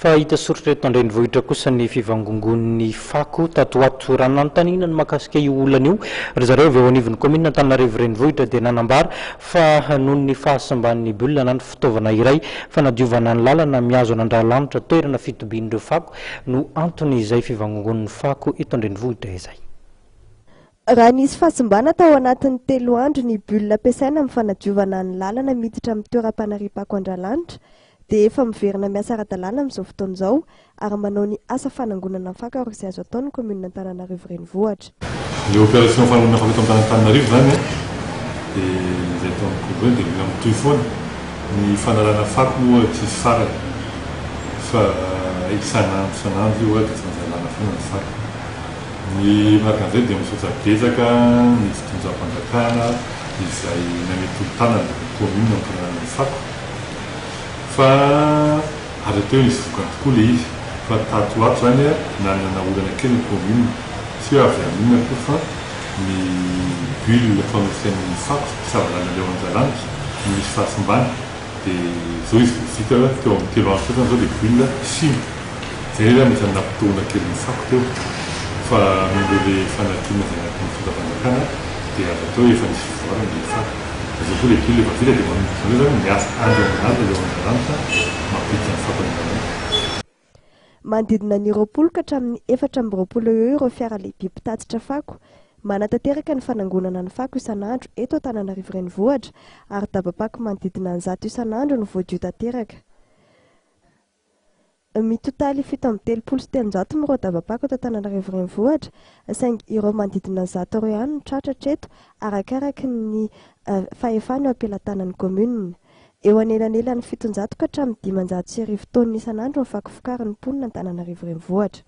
Fa hita soratra eto andrenivohitra kosa ny fivangongon'ny fako tatoato ranontanina ny makasika io olana io ry zareo avy eo anivon'ny commune Antananarivo renivohitra dia nanambara fa noho ny fahasamban'ny bulina na ny fitaovana iray fanadiovana ny lalana miazo an'Andriamanitra toerana fitobian'ireo fako no antony izay fivangongon'ny fako eto andrenivohitra izay. Raha nisy fahasimbana tao anatin'ny 3 andro ny bulina ampiasaina amin'ny fanadiovana ny lalana miditra amin'ny toeram-panariam-pako Andriamanitra dia efa miverina miasa ara-dalàna amin'izao fotoana izao ary manao ny asa fanangonana fako ary izay azo ataon'ny commune Antananarivo renivohitra. Ny opération fanangonana fako eto Antananarivo zany dia izay taon'ny commune dia mila mitohy foana ny fanalana fako moa tsisy farany fa isanandro io dia tsy maintsy alana foana ny fako. Ny marika an'izay dia misaotra betsaka ny fitonjam-panjakana izay namety tanana commune amin'ny fanalana ny fako. Fa azo teo izy vokany tokoa le izy fa tato ato zany nanana olana kely ny commune tsy hoe avy amin'ina koa fa ny bulle fanosihany fako savalana leo Anjalanitra no misy fahasimbana dia zao izy vita teo amin'ny 3 andro fotsiny zao dia bulle simba zay zany misy nampitohana kely ny fako teo fa milo le fanadina zay anatin'ny fitafanjakana dia azo teo efa nisy fivoarana le fako. Zao koa le bulle efa vita dia manao zany miasa andro aminazy leo Anjalanitra mampiditra ny fako Anjalanitra. Manodidina ny 20 ka hatramin'ny 420 eo ireo fiara lehibe mpitatitra fako. Manatanteraka ny fanangonana ny fako isan'andro eto Antananarivo renivohitra ary dabapako manodidina ny 100 isan'andro no voadio tanteraka. Mitotaly 730 mireo dabapako eto Antananarivo renivohitra saingy ireo manodidina 100 ireo ihany no tratratra eto arakaraka ny fahefana eo am-pelantanan'ny commune. Eo anelanelany 700 ka hatramin'ny 500 taona isan'andro ny fako fokarin'ny mponina Antananarivo renivohitra.